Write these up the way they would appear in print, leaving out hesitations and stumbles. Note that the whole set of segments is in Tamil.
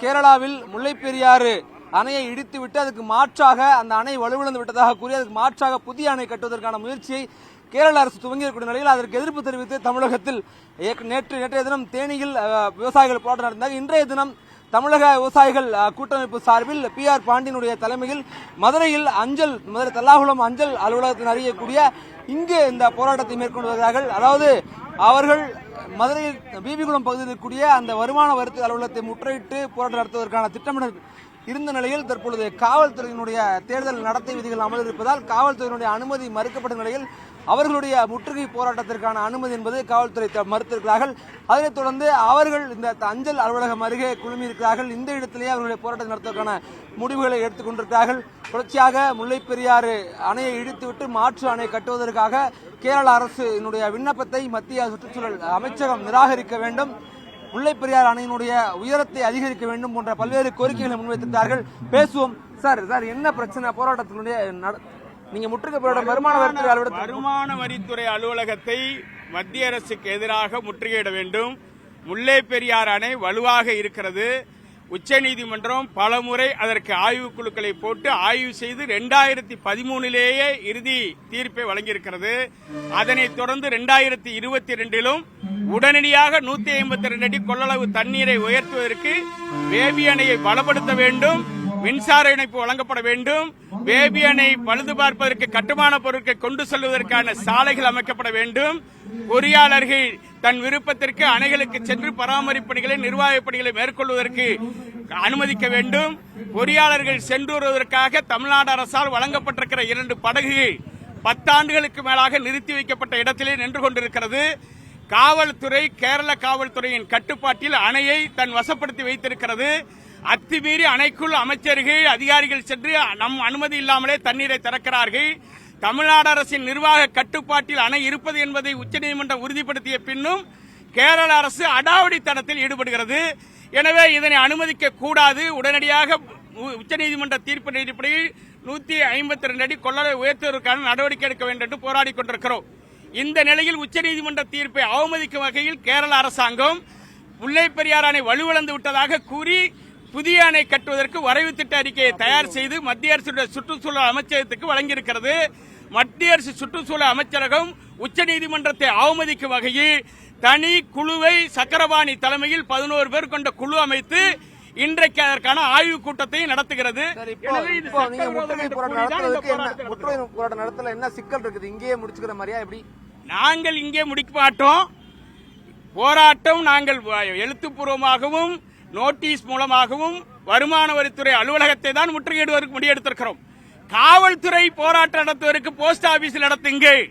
கேரளாவில் முல்லைப்பெரியாறு அணையை இடித்துவிட்டு அதுக்கு மாற்றாக அந்த அணை வலுவிழந்து விட்டதாக கூறி அதுக்கு மாற்றாக புதிய அணை கட்டுவதற்கான முயற்சியை கேரள அரசு துவங்கியிருக்கூடிய நிலையில் அதற்கு எதிர்ப்பு தெரிவித்து தமிழகத்தில் நேற்றைய தினம் தேனியில் விவசாயிகள் போராட்டம் நடந்தார். இன்றைய தினம் தமிழக விவசாயிகள் கூட்டமைப்பு சார்பில் PR பாண்டியனுடைய தலைமையில் மதுரையில் மதுரை தல்லாகுளம் அஞ்சல் அலுவலகத்தில் அறியக்கூடிய இங்கு இந்த போராட்டத்தை மேற்கொண்டு வருகிறார்கள். அதாவது அவர்கள் மதுரையில் பிபிகுளம் பகுதியில் இருக்கக்கூடிய அந்த வருமான வரி அலுவலகத்தை முற்றுகையிட்டு போராட்டம் நடத்துவதற்கான திட்டமிடல் இருந்த நிலையில் தற்பொழுது காவல்துறையினுடைய தேர்தல் நடத்தை விதிகள் அமல் இருப்பதால் காவல்துறையினுடைய அனுமதி மறுக்கப்பட்ட நிலையில் அவர்களுடைய முற்றுகை போராட்டத்திற்கான அனுமதி என்பது காவல்துறை மறுத்திருக்கிறார்கள். அதனைத் தொடர்ந்து அவர்கள் இந்த அஞ்சல் அலுவலகம் அருகே குழுமியிருக்கிறார்கள். இந்த இடத்திலேயே அவர்களுடைய போராட்டம் நடத்துவதற்கான முடிவுகளை எடுத்துக் கொண்டிருக்கிறார்கள். தொடர்ச்சியாக முல்லைப்பெரியாறு அணையை இடித்துவிட்டு மாற்று அணை கட்டுவதற்காக கேரள அரசினுடைய விண்ணப்பத்தை மத்திய சுற்றுச்சூழல் அமைச்சகம் நிராகரிக்க வேண்டும், முல்லைப்பெரியாறு அணையினுடைய உயரத்தை அதிகரிக்க வேண்டும் போன்ற பல்வேறு கோரிக்கைகளை முன்வைத்திருக்கிறார்கள். பேசுவோம். சார் என்ன பிரச்சனை போராட்டத்தினுடைய நீங்க முற்றுகை போராட்டம் வருமான வரித்துறை அலுவலகத்தை மத்திய அரசுக்கு எதிராக முற்றுகையிட வேண்டும். முல்லைப்பெரியாறு அணை வலுவாக இருக்கிறது. உச்சநீதிமன்றம் பலமுறை அதற்கு ஆய்வுக்குழுக்களை போட்டு ஆய்வு செய்து 2013 இறுதி தீர்ப்பை வழங்கியிருக்கிறது. அதனைத் தொடர்ந்து 2022 உடனடியாக 152 அடி கொள்ளளவு தண்ணீரை உயர்த்துவதற்கு பேபி அணையை பலப்படுத்த வேண்டும், மின்சார இணைப்பு வழங்கப்பட வேண்டும், பேபி அணை பழுது பார்ப்பதற்கு கட்டுமான பொருட்களை கொண்டு செல்வதற்கான சாலைகள் அமைக்கப்பட வேண்டும், பொறியாளர்கள் தன் விருப்பத்திற்கு அணைகளுக்கு சென்று பராமரிப்பு பணிகளை நிர்வாக பணிகளை மேற்கொள்வதற்கு அனுமதிக்க வேண்டும். பொறியாளர்கள் சென்று வருவதற்காக தமிழ்நாடு அரசால் வழங்கப்பட்டிருக்கிற 2 படகுகள் 10 ஆண்டுகளுக்கு மேலாக நிறுத்தி வைக்கப்பட்ட இடத்திலே நின்று கொண்டிருக்கிறது. காவல்துறை கேரள காவல்துறையின் கட்டுப்பாட்டில் அணையை தன் வசப்படுத்தி வைத்திருக்கிறது. அத்துமீறி அணைக்குள் அமைச்சர்கள் அதிகாரிகள் சென்று நம் அனுமதி இல்லாமலே தண்ணீரை திறக்கிறார்கள். தமிழ்நாடு அரசின் நிர்வாக கட்டுப்பாட்டில் அணை இருப்பது என்பதை உச்சநீதிமன்றம் உறுதிப்படுத்திய பின்னும் கேரள அரசு அடாவடித்தனத்தில் ஈடுபடுகிறது. எனவே இதனை அனுமதிக்க கூடாது. உடனடியாக உச்சநீதிமன்ற தீர்ப்பின் அடிப்படையில் 152 அடி கொள்ளளவை உயர்த்துவதற்கான நடவடிக்கை எடுக்க வேண்டும் என்று போராடி கொண்டிருக்கிறோம். இந்த நிலையில் உச்சநீதிமன்ற தீர்ப்பை அவமதிக்கும் வகையில் கேரள அரசாங்கம் முல்லைப்பெரியாறு அணை வலுவிழந்து விட்டதாக கூறி புதிய அணை கட்டுவதற்கு வரைவு திட்ட அறிக்கையை தயார் செய்து மத்திய அரசுடைய சுற்றுச்சூழல் அமைச்சகத்துக்கு வழங்கியிருக்கிறது. மத்திய அரசு சுற்றுச்சூழல் அமைச்சரகம் உச்சநீதிமன்றத்தை அவமதிக்கும் வகையில் தனி குழுவை சக்கரபாணி தலைமையில் 11 பேர் கொண்ட குழு அமைத்து இன்றைக்கு அதற்கான ஆய்வுக் கூட்டத்தை நடத்துகிறது. என்ன சிக்கல் இருக்குது? இங்கேயே முடிச்சுக்கிற மாதிரியா? எப்படி? நாங்கள் இங்கே முடிக்க மாட்டோம். போராட்டம் நாங்கள் எழுத்துப்பூர்வமாகவும் நோட்டீஸ் மூலமாகவும் வருமான வரித்துறை அலுவலகத்தை தான் முற்றுகையிடுவதற்கு முடிவெடுத்திருக்கிறோம். காவல்துறை போராட்டம் நடத்துவதற்கு போஸ்ட் ஆபீஸில் நடத்துங்கள்,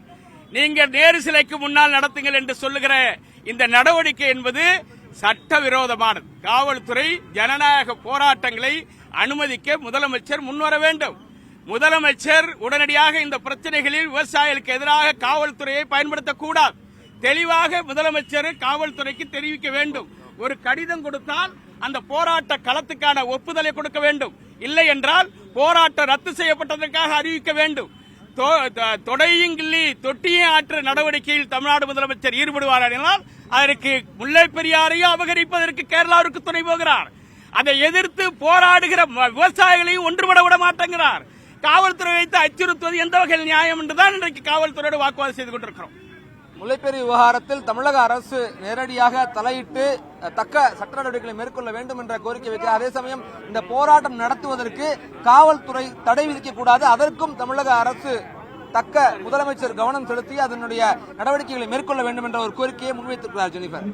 நீங்கள் நேரு சிலைக்கு முன்னால் நடத்துங்கள் என்று சொல்லுகிற இந்த நடவடிக்கை என்பது சட்டவிரோதமானது. காவல்துறை ஜனநாயக போராட்டங்களை அனுமதிக்க முதலமைச்சர் முன்வர வேண்டும். முதலமைச்சர் உடனடியாக இந்த பிரச்சனைகளில் விவசாயிகளுக்கு எதிராக காவல்துறையை பயன்படுத்தக்கூடாது. தெளிவாக முதலமைச்சர் காவல்துறைக்கு தெரிவிக்க வேண்டும். ஒரு கடிதம் கொடுத்தால் அந்த போராட்ட களத்துக்கான ஒப்புதலை கொடுக்க வேண்டும். இல்லை என்றால் போராட்டம் ரத்து செய்யப்பட்டதற்காக அறிவிக்க வேண்டும். தொடையுங்கிள்ளி தொட்டியும் ஆற்று நடவடிக்கையில் தமிழ்நாடு முதலமைச்சர் ஈடுபடுவார் என்றால் அதற்கு முல்லைப்பெரியாரையும் அபகரிப்பதற்கு கேரளாவிற்கு துணை போகிறார். அதை எதிர்த்து போராடுகிற விவசாயிகளையும் ஒன்றுபட விட மாட்டேங்கிறார். காவல்துறை வைத்து அச்சுறுத்துவது எந்த வகையில் நியாயம் என்றுதான் இன்றைக்கு காவல்துறையோடு வாக்குவாதம் செய்து கொண்டிருக்கிறோம். முல்லைப்பெரி விவகாரத்தில் தமிழக அரசு நேரடியாக தலையிட்டு தக்க சட்ட நடவடிக்கைகளை மேற்கொள்ள வேண்டும் என்ற கோரிக்கை வைக்கிறார். அதே சமயம் இந்த போராட்டம் நடத்துவதற்கு காவல்துறை தடை விதிக்கக்கூடாது, அதற்கும் தமிழக அரசு தக்க முதலமைச்சர் கவனம் செலுத்தி அதனுடைய நடவடிக்கைகளை மேற்கொள்ள வேண்டும் என்ற ஒரு கோரிக்கையை முன்வைத்திருக்கிறார். ஜெனிஃபர்.